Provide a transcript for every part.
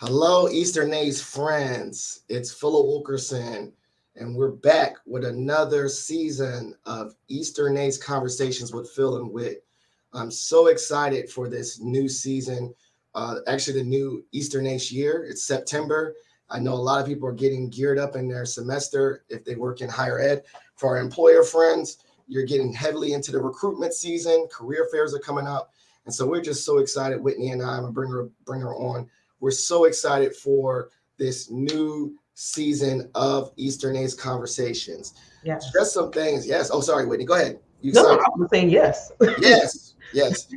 Hello, Eastern A's friends. It's Phil and Wilkerson, and we're back with another season of Eastern A's Conversations with Phil and Whit. I'm so excited for this new season. Actually, the new Eastern A's year. It's September. I know a lot of people are getting geared up in their semester if they work in higher ed. For our employer friends, you're getting heavily into the recruitment season. Career fairs are coming up. And so we're just so excited. Whitney and I, I'm going to bring her on. We're so excited for this new season of Eastern A's Conversations. Yes. Just some things. Yes. Oh, sorry, Whitney. Go ahead. You No, excited? I was saying yes. Yes. Yes.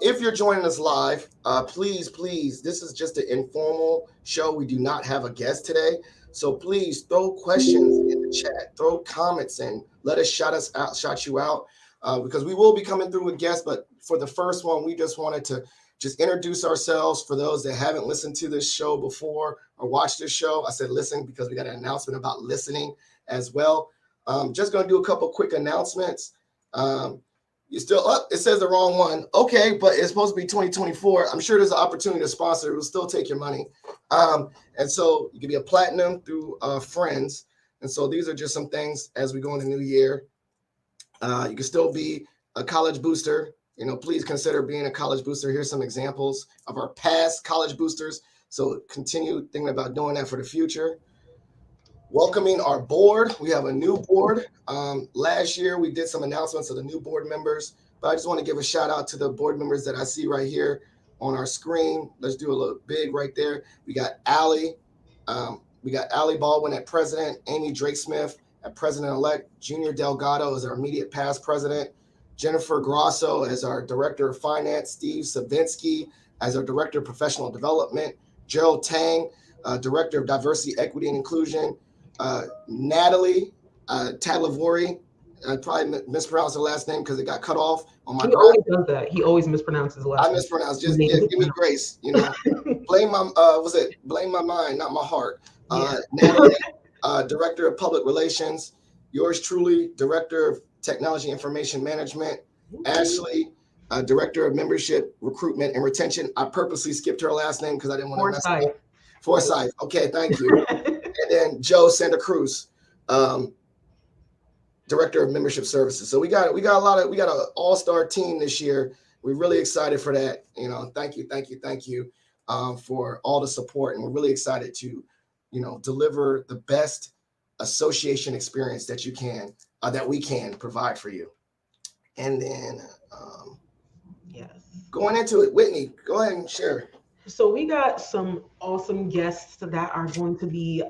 If you're joining us live, please, this is just an informal show. We do not have a guest today. So please throw questions in the chat, throw comments in, let us shout you out, because we will be coming through with guests. But for the first one, we just wanted to just introduce ourselves for those that haven't listened to this show before or watched this show. I said listen because we got an announcement about listening as well. Just going to do a couple quick announcements. You still up? It says the wrong one. Okay, but it's supposed to be 2024. I'm sure there's an opportunity to sponsor. It will still take your money. And so you can be a platinum through friends. And so these are just some things as we go into the new year. You can still be a college booster. Please consider being a college booster. Here's some examples of our past college boosters. So continue thinking about doing that for the future. Welcoming our board. We have a new board. Last year, we did some announcements of the new board members, but I just want to give a shout out to the board members that I see right here on our screen. Let's do a little big right there. We got Allie. We got Allie Baldwin at president, Amy Drake Smith at president-elect, Junior Delgado as our immediate past president, Jennifer Grosso as our director of finance, Steve Savinsky as our director of professional development, Gerald Tang, director of diversity, equity, and inclusion, Natalie Tadlavori. I probably mispronounced her last name because it got cut off on my He graph. always does that. He always mispronounces the last I mispronounced. Just give me grace. Blame my mind, not my heart. Natalie, director of public relations. Yours truly, director of technology information management. Ashley, director of membership recruitment and retention. I purposely skipped her last name because I didn't want to mess it up. Forsyth. Okay, thank you. And then Joe Santa Cruz, director of membership services. So we got an all-star team this year. We're really excited for that. Thank you for all the support, and we're really excited to, deliver the best association experience that we can provide for you. And then, going into it, Whitney, go ahead and share. So we got some awesome guests that are going to be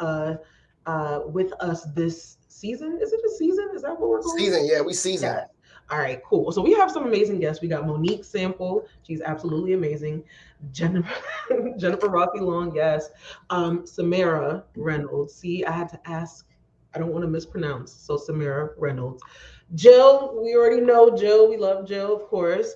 with us this season. Is it a season? Is that what we're going? Season, yeah, we season. Yeah. All right, cool. So we have some amazing guests. We got Monique Sample. She's absolutely amazing. Jennifer Rossi Long, yes. Samara Reynolds. See, I had to ask. I don't want to mispronounce. So Samara Reynolds. Jill, we already know Jill. We love Jill, of course.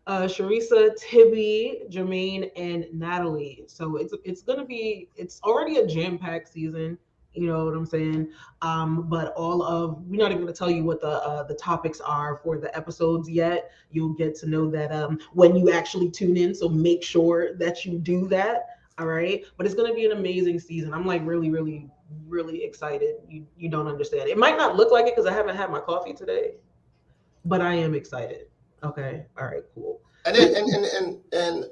Sharisa, Tibby, Jermaine, and Natalie. So it's already a jam-packed season. You know what I'm saying? But we're not even going to tell you what the topics are for the episodes yet. You'll get to know that when you actually tune in. So make sure that you do that. All right. But it's going to be an amazing season. I'm like really, really, really excited. You don't understand. It might not look like it because I haven't had my coffee today, but I am excited. Okay. All right. Cool. And then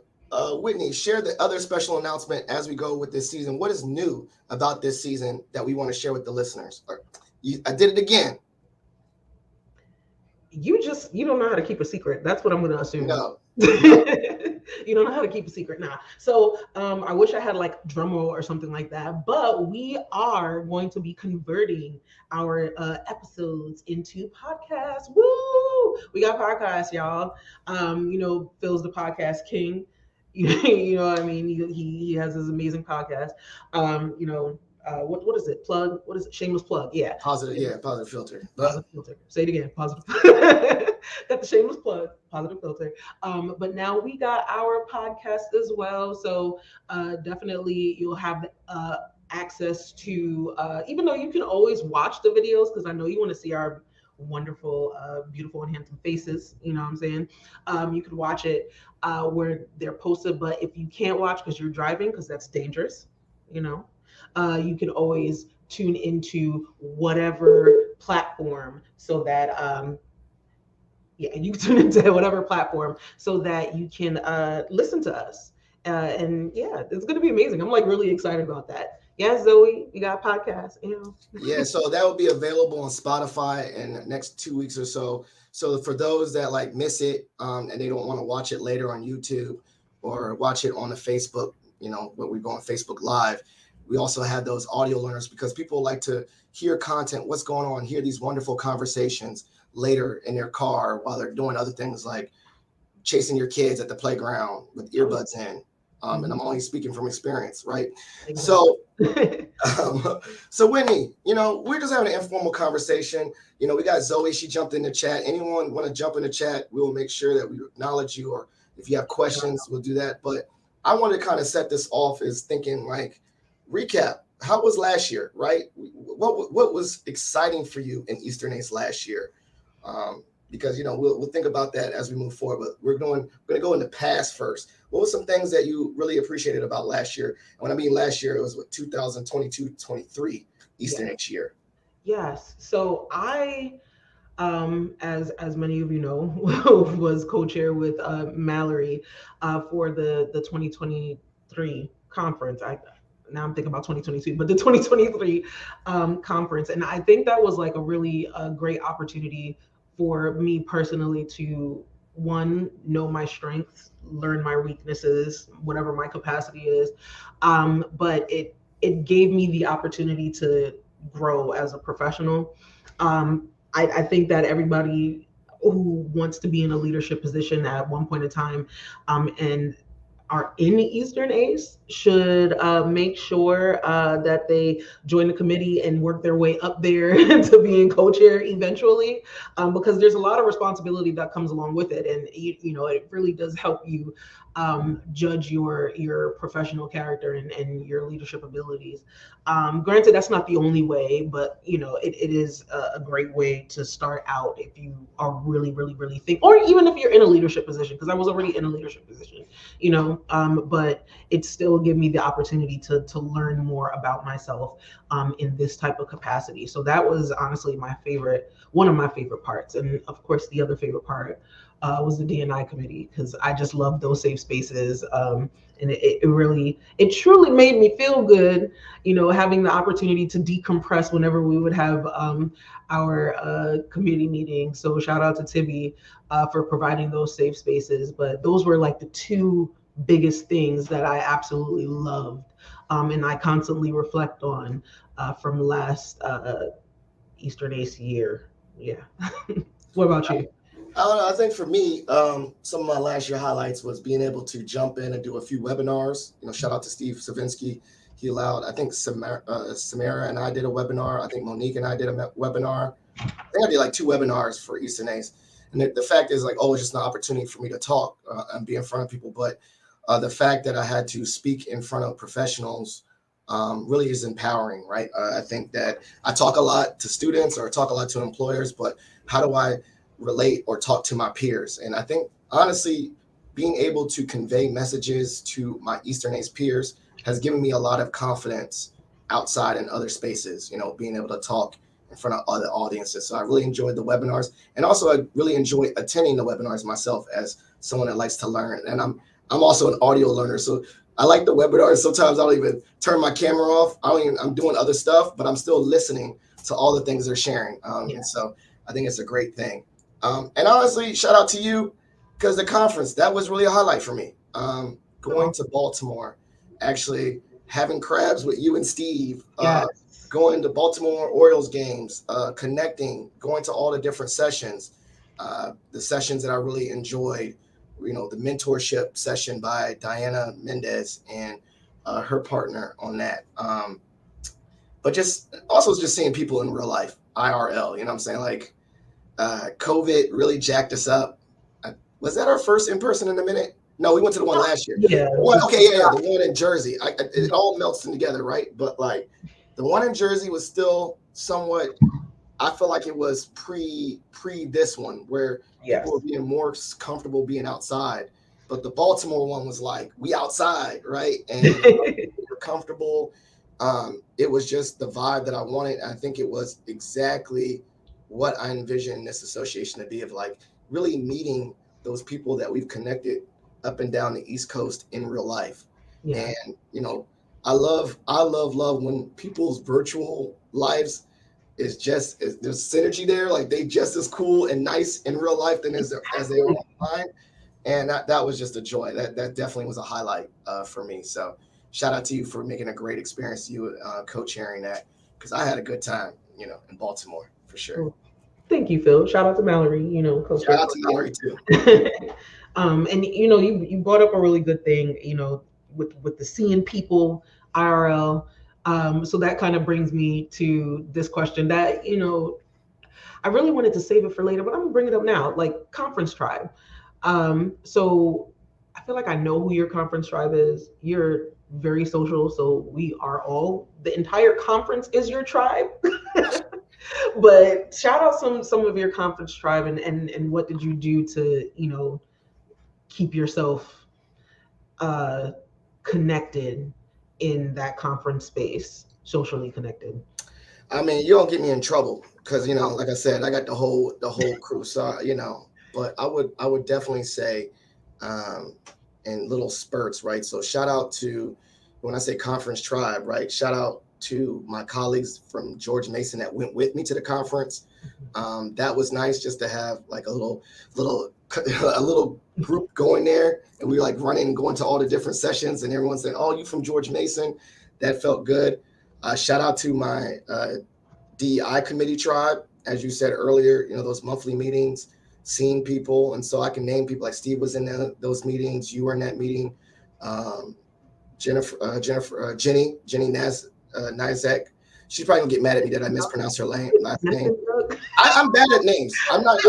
Whitney, share the other special announcement as we go with this season. What is new about this season that we want to share with the listeners? I did it again. You don't know how to keep a secret. That's what I'm going to assume. No. You don't know how to keep a secret now. So I wish I had like drum roll or something like that. But we are going to be converting our episodes into podcasts. Woo! We got podcasts, y'all. Phil's the podcast king. You know what I mean? He has his amazing podcast. What is it? Plug? What is it? Shameless plug. Yeah. Positive filter. Positive filter. Say it again. Positive. Got the shameless plug. Positive filter. But now we got our podcast as well. So definitely you'll have access to, even though you can always watch the videos, because I know you want to see our wonderful, beautiful and handsome faces. You know what I'm saying? You could watch it where they're posted, but if you can't watch because you're driving, because that's dangerous, you know, you can always tune into whatever platform so that yeah, you can tune into whatever platform so that you can listen to us. And yeah, it's gonna be amazing. I'm like really excited about that. Yeah, Zoe, you got a podcast, you know. Yeah, so that will be available on Spotify in the next 2 weeks or so. So for those that like miss it and they don't want to watch it later on YouTube or watch it on the Facebook, where we go on Facebook Live, we also have those audio learners because people like to hear content, what's going on, hear these wonderful conversations later in their car while they're doing other things like chasing your kids at the playground with earbuds in. And I'm only speaking from experience, right? So so Whitney, we're just having an informal conversation. We got Zoe, she jumped in the chat. Anyone want to jump in the chat, we'll make sure that we acknowledge you, or if you have questions, we'll do that. But I want to kind of set this off as thinking like, recap, how was last year, right? What was exciting for you in Eastern ACE last year? Because we'll think about that as we move forward, but we're going to go in the past first. What were some things that you really appreciated about last year? And when I mean last year, it was 2022-23 Eastern ACE year. Yes. So I, as many of you know, was co-chair with Mallory for the 2023 conference. Now I'm thinking about 2022, but the 2023 conference, and I think that was like a really great opportunity for me personally to, one, know my strengths, learn my weaknesses, whatever my capacity is, but it gave me the opportunity to grow as a professional. I think that everybody who wants to be in a leadership position at one point in time, and are in the Eastern ACE should make sure that they join the committee and work their way up there to being co-chair eventually, because there's a lot of responsibility that comes along with it, and it really does help you judge your professional character and your leadership abilities. Granted, that's not the only way, but it is a great way to start out if you are really, really, really think, or even if you're in a leadership position, because I was already in a leadership position, but it still gave me the opportunity to learn more about myself in this type of capacity. So that was honestly one of my favorite parts. And of course, the other favorite part was the D&I committee, because I just love those safe spaces. And it truly made me feel good, having the opportunity to decompress whenever we would have our committee meeting. So shout out to Tibby for providing those safe spaces. But those were like the two biggest things that I absolutely loved, and I constantly reflect on from last Eastern ACE year. Yeah. What about you? I don't know. I think for me, some of my last year highlights was being able to jump in and do a few webinars. Shout out to Steve Savinsky. He allowed, I think Samara and I did a webinar. I think Monique and I did a webinar. I think I did like 2 webinars for Eastern ACE. And the fact is, like, it's just an opportunity for me to talk and be in front of people. But the fact that I had to speak in front of professionals really is empowering, right? I think that I talk a lot to students or talk a lot to employers, but how do I relate or talk to my peers? And I think, honestly, being able to convey messages to my Eastern ACE peers has given me a lot of confidence outside in other spaces, being able to talk in front of other audiences. So I really enjoyed the webinars, and also I really enjoy attending the webinars myself as someone that likes to learn. And I'm also an audio learner, so I like the webinars. Sometimes I don't even turn my camera off. I'm doing other stuff, but I'm still listening to all the things they're sharing. And so I think it's a great thing. And honestly, shout out to you, because the conference, that was really a highlight for me. Going to Baltimore, actually having crabs with you and Steve, going to Baltimore Orioles games, connecting, going to all the different sessions, the sessions that I really enjoyed, the mentorship session by Diana Mendez and her partner on that. But just seeing people in real life, IRL, you know what I'm saying? Like, COVID really jacked us up. Was that our first in person in a minute? No, we went to the one last year. Yeah. The one in Jersey. It all melts together, right? But like, the one in Jersey was still somewhat I feel like it was pre this one where people were Yes. being more comfortable being outside, but the Baltimore one was like we outside, right? And we were comfortable. It was just the vibe that I wanted. I think it was exactly what I envisioned this association to be, of like really meeting those people that we've connected up and down the East Coast in real life. Yeah. And I love when people's virtual lives there's synergy there. Like they just as cool and nice in real life than as they are Exactly. online. And that was just a joy. That definitely was a highlight for me. So shout out to you for making a great experience. You co-chairing that, because I had a good time, in Baltimore for sure. Well, thank you, Phil. Shout out to Mallory, Shout co-chair out for to Mallory too. that. And you brought up a really good thing, with the seeing people IRL. So that kind of brings me to this question that, I really wanted to save it for later, but I'm gonna bring it up now. Like conference tribe. So I feel like I know who your conference tribe is. You're very social, so we are all the entire conference is your tribe. But shout out some of your conference tribe, and what did you do to keep yourself uh connected in that conference space, socially connected. I mean, you don't get me in trouble because like I said, I got the whole crew. So but I would definitely say, um, in little spurts, right? So shout out to, when I say conference tribe, right? Shout out to my colleagues from George Mason that went with me to the conference. That was nice just to have like little a little group going there, and we were like running and going to all the different sessions, and everyone said, "Oh, you from George Mason?" That felt good. Shout out to my DEI committee tribe, as you said earlier. Those monthly meetings, seeing people, and so I can name people like Steve was in those meetings. You were in that meeting. Um, Jenny Nizek. She's probably gonna get mad at me that I mispronounced her last name. I'm bad at names. I'm not.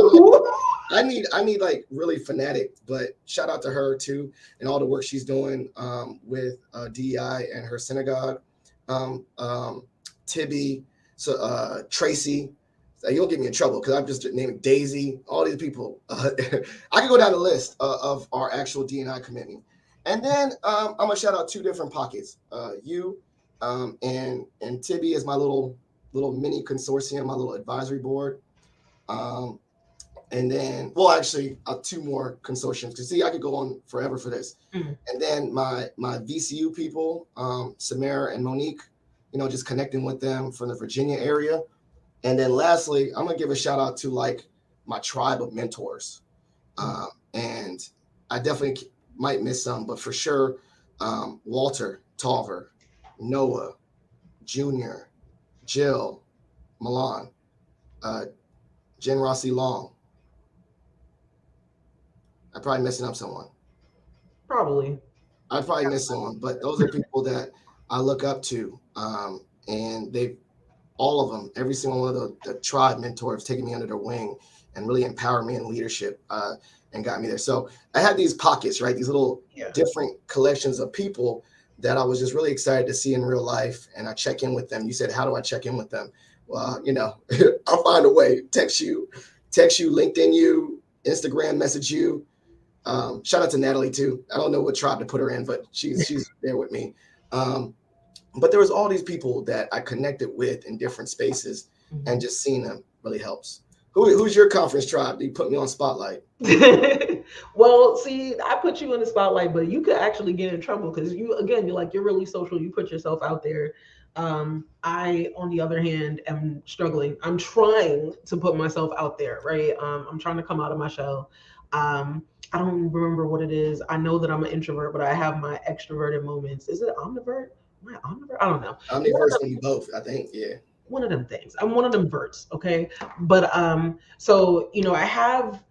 I need like really fanatic, but shout out to her too and all the work she's doing with DEI and her synagogue. Um, um, Tibby, so Tracy. You don't get me in trouble because I'm just naming Daisy. All these people. I can go down the list of our actual DNI committee, and then I'm gonna shout out two different pockets. You and Tibby is my little mini consortium, my little advisory board. Um, and then, well, actually, two more consortiums. Because see, I could go on forever for this. Mm. And then my VCU people, Samara and Monique, just connecting with them from the Virginia area. And then lastly, I'm gonna give a shout out to like my tribe of mentors. And I definitely might miss some, but for sure, Walter Tolver, Noah, Junior, Jill, Milan, uh, Jen Rossi Long. I'm probably messing up someone. Probably. I'd probably miss someone, but those are people that I look up to, and they, all of them, every single one of the tribe mentors, taken me under their wing and really empowered me in leadership, and got me there. So I had these pockets, right? These little Yeah. different collections of people that I was just really excited to see in real life, and I check in with them. You said, how do I check in with them? Well, I'll find a way. Text you, LinkedIn you, Instagram message you. Shout out to Natalie too. I don't know what tribe to put her in, but she's there with me. Um, but there was all these people that I connected with in different spaces, and just seeing them really helps. Who's your conference tribe? You put me on spotlight. Well, see, I put you in the spotlight, but you could actually get in trouble because you're really social. You put yourself out there. I, on the other hand, am struggling. I'm trying to put myself out there, right? I'm trying to come out of my shell. I don't remember what it is. I know that I'm an introvert, but I have my extroverted moments. Is it omnivert? Am I omnivert? I don't know. Omniverse and you both, I think. Yeah. One of them things. I'm one of them verts, okay? But so I have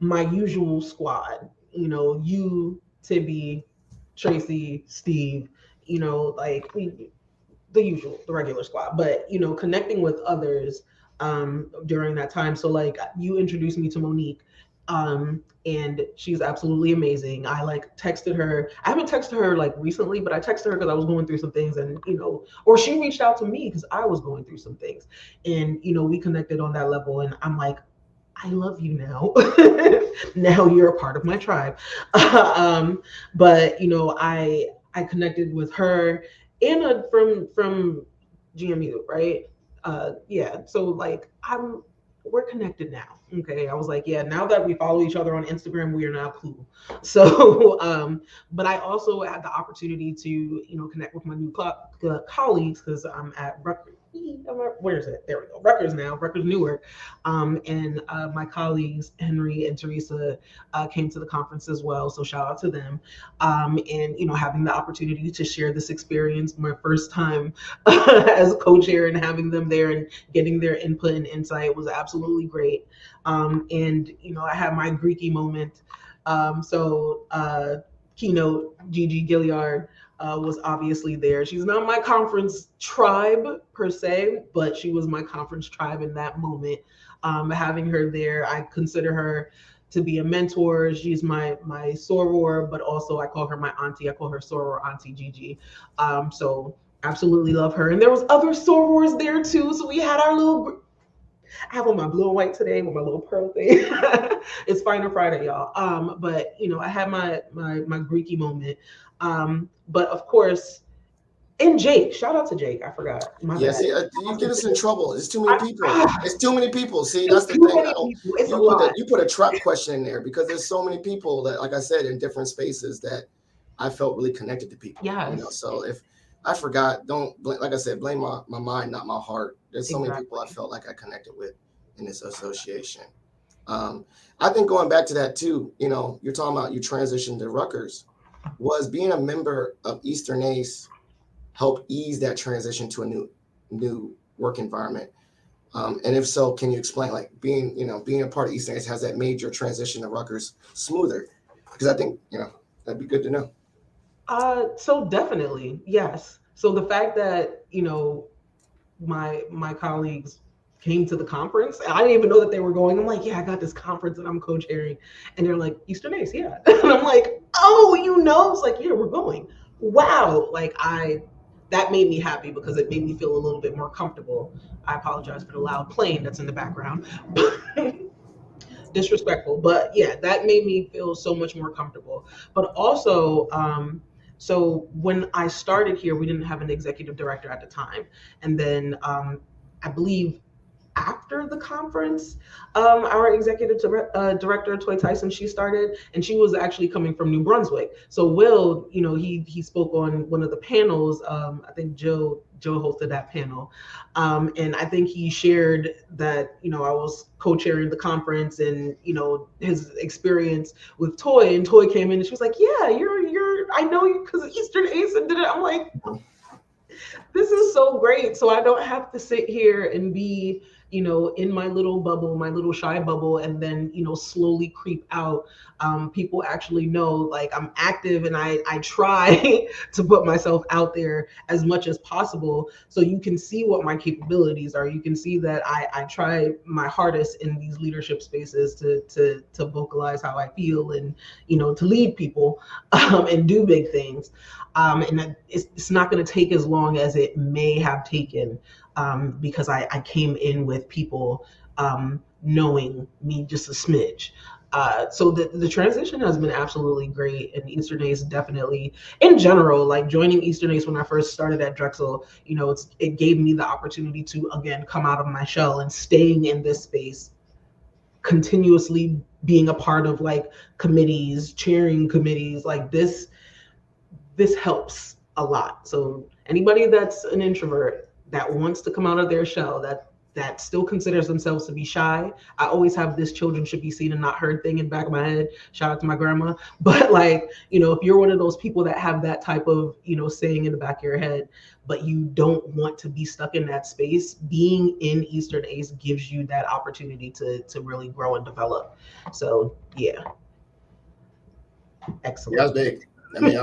my usual squad, you, Tibby, Tracy, Steve, like the usual, the regular squad. But connecting with others during that time. So like you introduced me to Monique. And she's absolutely amazing. I like texted her. I haven't texted her like recently, but I texted her because I was going through some things, and or she reached out to me because I was going through some things, and we connected on that level. And I'm like, I love you now. Now you're a part of my tribe. But I connected with her, Anna from GMU, right? Yeah. So like we're connected now. Okay. I was like, yeah, now that we follow each other on Instagram, we are now cool. So but I also had the opportunity to, connect with my new colleagues because I'm at Rutgers. Where is it? There we go. Rutgers now, Rutgers Newark. And my colleagues, Henry and Teresa, came to the conference as well. So shout out to them. And, having the opportunity to share this experience, my first time as a co-chair, and having them there and getting their input and insight was absolutely great. And, I had my Greeky moment. Keynote Gigi Gilliard was obviously there. She's not my conference tribe per se, but she was my conference tribe in that moment. Having her there, I consider her to be a mentor. She's my soror, but also I call her my auntie. I call her soror Auntie Gigi. So absolutely love her. And there was other sorors there too. So we had our little. I have on my blue and white today with my little pearl thing. It's Final Friday, y'all. But I had my Greeky moment. But of course, and Jake, shout out to Jake. I forgot. My Yeah, bad. see, you get us in trouble. It's too many people. I, It's too many people. See, that's it's the too thing. I many don't. people. It's a lot. You put a trap question in there because there's so many people that, like I said, in different spaces that I felt really connected to people. Yes, So if I forgot, don't like I said, blame my mind, not my heart. There's so many people I exactly. felt like I connected with in this association. Um, I think going back to that too. You're talking about you transitioned to Rutgers. Was being a member of Eastern ACE help ease that transition to a new work environment? And if so, can you explain like being a part of Eastern Ace, has that made your transition to Rutgers smoother? Because I think that'd be good to know. So definitely, yes. So the fact that, my colleagues came to the conference, and I didn't even know that they were going. I'm like, yeah, I got this conference that I'm co-chairing. And they're like, Eastern Ace, yeah. And I'm like, oh, It's like, yeah, we're going. Wow. That made me happy because it made me feel a little bit more comfortable. I apologize for the loud plane that's in the background. Disrespectful, but yeah, that made me feel so much more comfortable. But also, so when I started here, we didn't have an executive director at the time, and then I believe after the conference, our executive director, Toy Tyson, she started, and she was actually coming from New Brunswick. So Will, he spoke on one of the panels. I think Joe hosted that panel, and I think he shared that I was co-chairing the conference, and his experience with Toy, and Toy came in and she was like, "Yeah, you're I know you because of Eastern Ace and did it." I'm like, this is so great. So I don't have to sit here and be, in my little bubble, my little shy bubble, and then, slowly creep out. People actually know like I'm active, and I try to put myself out there as much as possible. So you can see what my capabilities are. You can see that I try my hardest in these leadership spaces to vocalize how I feel, and, to lead people, and do big things. And it's not going to take as long as it may have taken, because I came in with people knowing me just a smidge. So the transition has been absolutely great, and Eastern Ace definitely, in general, like joining Eastern Ace when I first started at Drexel, it gave me the opportunity to again come out of my shell and staying in this space, continuously being a part of like committees, chairing committees, like this helps a lot. So anybody that's an introvert that wants to come out of their shell, that still considers themselves to be shy, I always have this children should be seen and not heard thing in the back of my head. Shout out to my grandma. But like, if you're one of those people that have that type of, saying in the back of your head, but you don't want to be stuck in that space, being in Eastern Ace gives you that opportunity to really grow and develop. So yeah, Yeah, that's excellent. big. I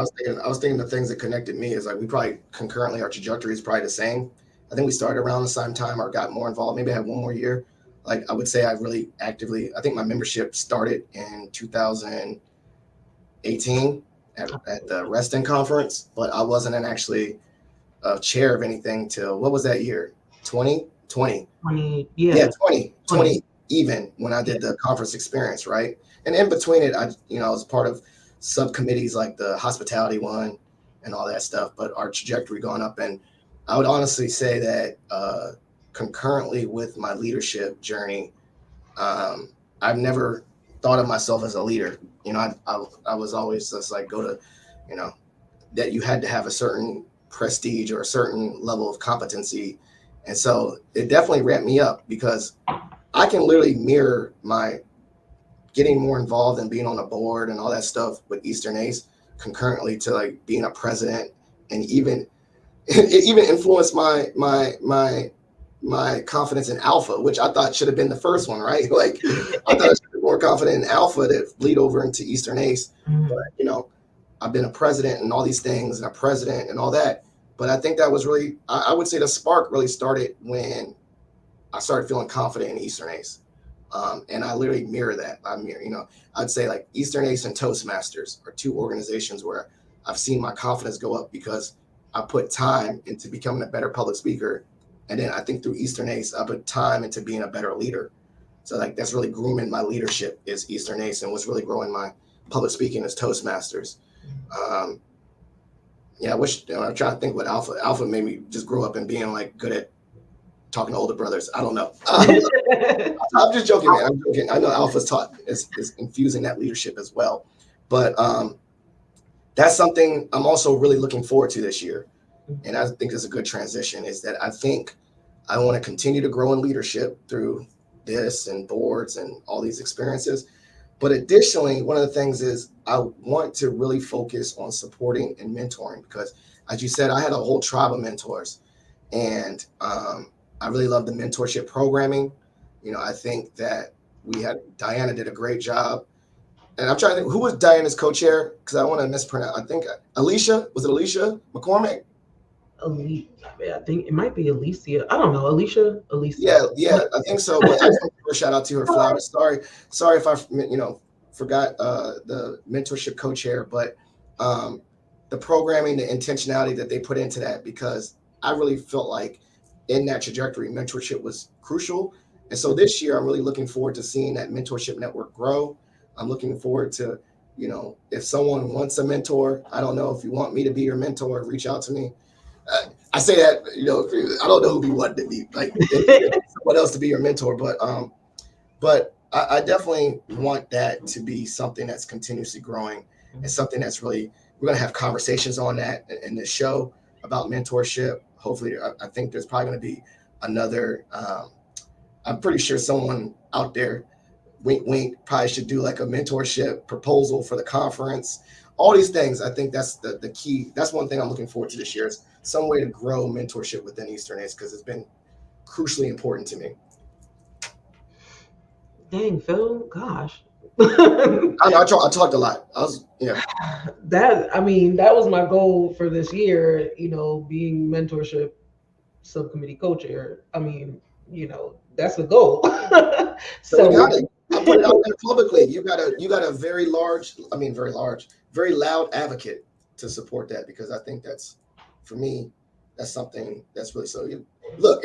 was thinking the things that connected me is like we probably concurrently our trajectory is probably the same. I think we started around the same time or got more involved. Maybe I had one more year. like I would say I really actively, I think my membership started in 2018 at the Reston conference, but I wasn't actually a chair of anything till what was that year? 2020. 20, Yeah, yeah, 20, 20. 20 even when I Yeah. did the conference experience, right? And in between it, I was part of subcommittees like the hospitality one and all that stuff, but our trajectory going up. And I would honestly say that concurrently with my leadership journey, um, I've never thought of myself as a leader. I was always just like, go to, you know, that you had to have a certain prestige or a certain level of competency. And so it definitely ramped me up because I can literally mirror my getting more involved and being on the board and all that stuff with Eastern Ace concurrently to like being a president, and even it even influenced my confidence in Alpha, which I thought should have been the first one, right? Like I thought I should be more confident in Alpha to bleed over into Eastern Ace. But Mhm. I've been a president and all these things and a president and all that. But I think that was really, I would say the spark really started when I started feeling confident in Eastern Ace. And I literally mirror that. I'd say like Eastern Ace and Toastmasters are two organizations where I've seen my confidence go up because I put time into becoming a better public speaker. And then I think through Eastern Ace, I put time into being a better leader. So like that's really grooming my leadership is Eastern Ace, and what's really growing my public speaking is Toastmasters. Um, yeah, I wish I'm trying to think what Alpha. Alpha made me just grow up and being like good at talking to older brothers. I don't know. I'm just joking, man. I'm joking. I know Alpha's taught is infusing that leadership as well, but that's something I'm also really looking forward to this year, and I think is a good transition. Is that I think I want to continue to grow in leadership through this and boards and all these experiences. But additionally, one of the things is I want to really focus on supporting and mentoring because, as you said, I had a whole tribe of mentors, and I really love the mentorship programming. I think that we had Diana did a great job, and I'm trying to think who was Diana's co-chair because I want to mispronounce. I think Alicia, was it Alicia McCormick? Ali- I think it might be Alicia. I don't know. Alicia. Yeah, yeah, I think so. But I just want to give a shout out to her flowers. Sorry if I forgot the mentorship co-chair, but um, the programming, the intentionality that they put into that, because I really felt like in that trajectory, mentorship was crucial. And so this year, I'm really looking forward to seeing that mentorship network grow. I'm looking forward to, if someone wants a mentor, I don't know if you want me to be your mentor, reach out to me. I say that, I don't know who we want to be like someone else to be your mentor, but I definitely want that to be something that's continuously growing and something that's really we're gonna have conversations on that in this show about mentorship. Hopefully, I think there's probably gonna be another. I'm pretty sure someone out there, wink, wink, probably should do like a mentorship proposal for the conference. All these things, I think that's the key. That's one thing I'm looking forward to this year is some way to grow mentorship within Eastern Ace because it's been crucially important to me. Dang, Phil. Gosh. I know I talked a lot. I was yeah. That was my goal for this year, being mentorship subcommittee co-chair. That's the goal. So you got So it. I put it out there publicly. You got a very large, very large, very loud advocate to support that because I think that's for me, that's something that's really so. Look,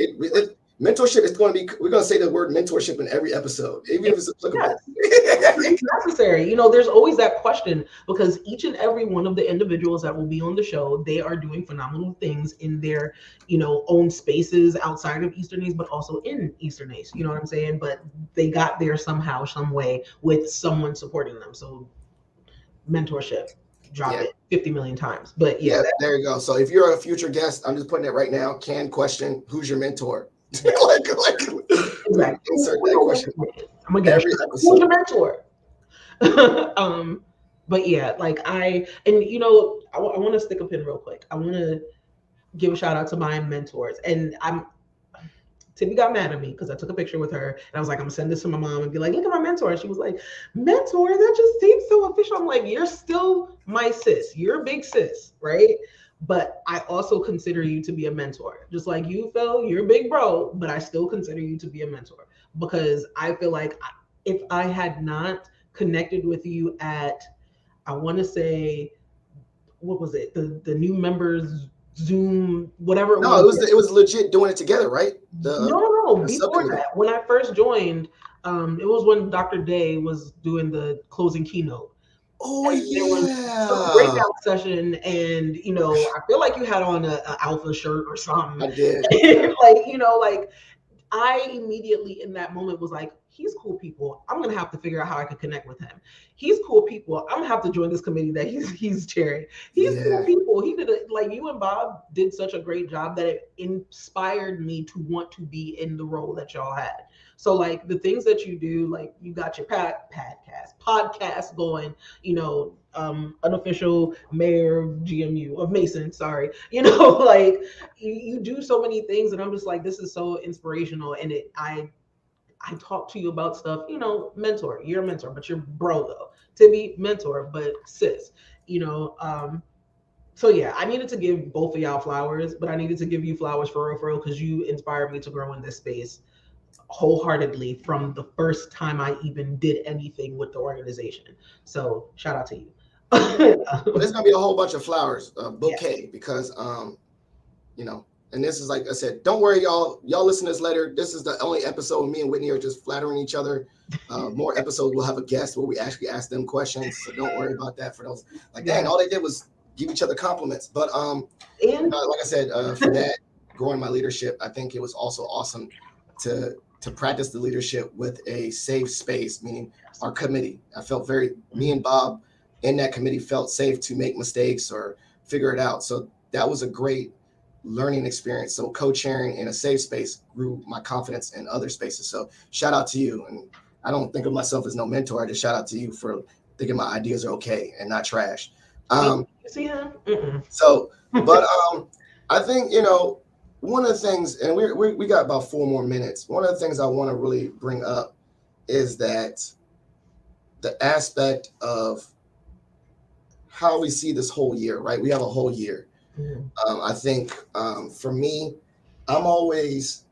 mentorship is going to be. We're going to say the word mentorship in every episode, even if it's applicable. yes, it's necessary. There's always that question because each and every one of the individuals that will be on the show, they are doing phenomenal things in their, own spaces outside of Eastern Ace, but also in Eastern Ace. You know what I'm saying? But they got there somehow, some way with someone supporting them. So mentorship, drop Yeah, it 50 million times. But yeah, yeah. There you go. So if you're a future guest, I'm just putting it right now. Can question who's your mentor? like we exactly. insert that question I'm gonna get a every shirt. Who's episode. your mentor? But yeah, like I want to stick a pin real quick. I want to give a shout out to my mentors, and Timmy got mad at me because I took a picture with her and I was like, I'm gonna send this to my mom and be like, look at my mentor. And she was like, mentor? That just seems so official. I'm like, you're still my sis. You're a big sis, right? But I also consider you to be a mentor. Just like you, Phil, you're a big bro, but I still consider you to be a mentor. because I feel like if I had not connected with you at, I want to say, what was it, the new members Zoom, whatever it No, was. it was legit doing it together, right? No, no, no. The Before subcommittee. that, when I first joined, it was when Dr. Day was doing the closing keynote, Oh and there was some yeah, breakout session, and I feel like you had on a alpha shirt or something, I did. like like I immediately in that moment was like, he's cool people. I'm gonna have to figure out how I could connect with him. He's cool people. I'm gonna have to join this committee that he's chairing. He's cool Yeah, people. He did it, like you and Bob did such a great job that it inspired me to want to be in the role that y'all had. So like the things that you do, like you got your podcast going, unofficial mayor of GMU of Mason, sorry, like you do so many things, and I'm just like, this is so inspirational. And I talk to you about stuff, mentor. You're a mentor, but you're bro though. To be mentor, but sis, you know. So yeah, I needed to give both of y'all flowers, but I needed to give you flowers for real, because you inspired me to grow in this space wholeheartedly from the first time I even did anything with the organization. So shout out to you. well, there's gonna be a whole bunch of flowers, Yeah. bouquet, because you know, and this is like I said, don't worry, y'all. Y'all listen to this later. This is the only episode me and Whitney are just flattering each other. More episodes we'll have a guest where we actually ask them questions. So don't worry about that for those. Like, dang, Yeah. all they did was give each other compliments. But And like I said, for that growing my leadership, I think it was also awesome to practice the leadership with a safe space, meaning our committee. I felt me and Bob in that committee felt safe to make mistakes or figure it out. So that was a great learning experience. So co-chairing in a safe space grew my confidence in other spaces. So shout out to you. And I don't think of myself as no mentor. I just shout out to you for thinking my ideas are okay and not trash. you see him? So, but I think one of the things, and we got about 4 more minutes. One of the things I want to really bring up is that the aspect of how we see this whole year. Right, we have a whole year. I think for me, I'm always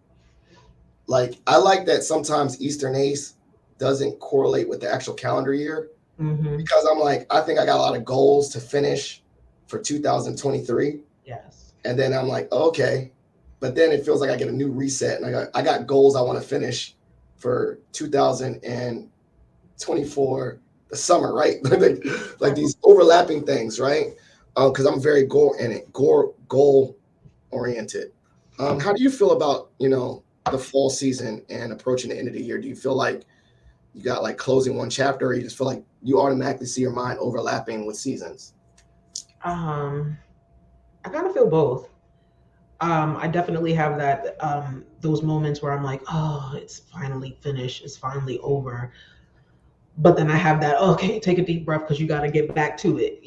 like I like that sometimes Eastern ACE doesn't correlate with the actual calendar year because I'm like I think I got a lot of goals to finish for 2023. Yes. And then I'm like, oh, okay. But then it feels like I get a new reset and I got goals I want to finish for 2024, the summer, right? like these overlapping things, right? Because I'm very goal oriented. How do you feel about, the fall season and approaching the end of the year? Do you feel like you got like closing one chapter, or you just feel like you automatically see your mind overlapping with seasons? I kind of feel both. I definitely have that those moments where I'm like, oh, it's finally finished, it's finally over. But then I have that, okay, take a deep breath because you got to get back to it.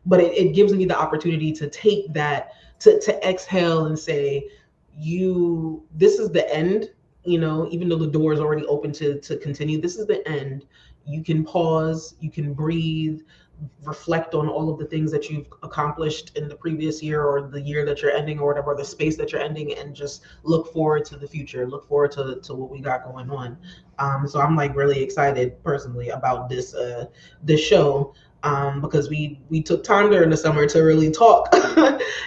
But it gives me the opportunity to take that, to exhale and say, this is the end. Even though the door is already open to continue, this is the end. You can pause, you can breathe, reflect on all of the things that you've accomplished in the previous year or the year that you're ending or whatever, the space that you're ending, and just look forward to the future, look forward to what we got going on. So I'm like really excited personally about this show, because we took time during the summer to really talk.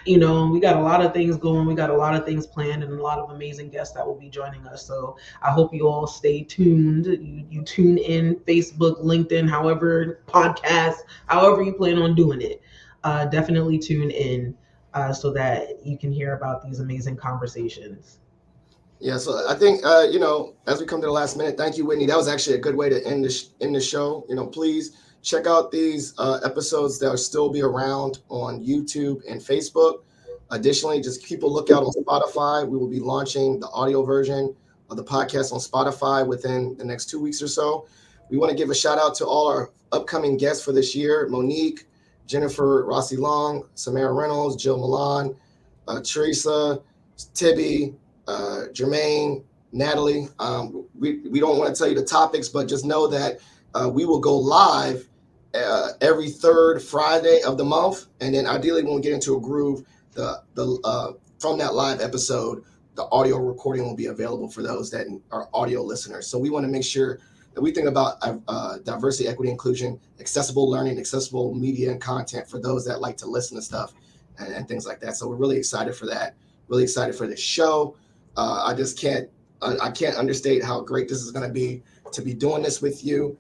We got a lot of things going, we got a lot of things planned, and a lot of amazing guests that will be joining us. So I hope you all stay tuned. You tune in, Facebook, LinkedIn, however, podcast, however you plan on doing it. Definitely tune in, so that you can hear about these amazing conversations. Yeah, so I think as we come to the last minute, thank you, Whitney. That was actually a good way to end the show. Please check out these episodes that will still be around on YouTube and Facebook. Additionally, just keep a lookout on Spotify. We will be launching the audio version of the podcast on Spotify within the next 2 weeks or so. We want to give a shout out to all our upcoming guests for this year: Monique, Jennifer Rossi Long, Samara Reynolds, Jill Milan, Teresa, Tibby, Jermaine, Natalie. We don't want to tell you the topics, but just know that we will go live every third Friday of the month, and then ideally when we get into a groove, the from that live episode, the audio recording will be available for those that are audio listeners. So we want to make sure that we think about diversity, equity, inclusion, accessible learning, accessible media and content for those that like to listen to stuff and things like that. So we're really excited for that. Really excited for this show. I can't understate how great this is going to be doing this with you.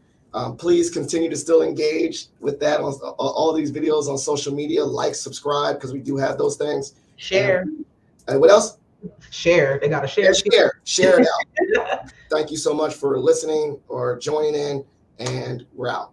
Please continue to still engage with that on all these videos on social media. Like, subscribe, because we do have those things. Share. And what else? Share. They got to share. Share it out. Thank you so much for listening or joining in, and we're out.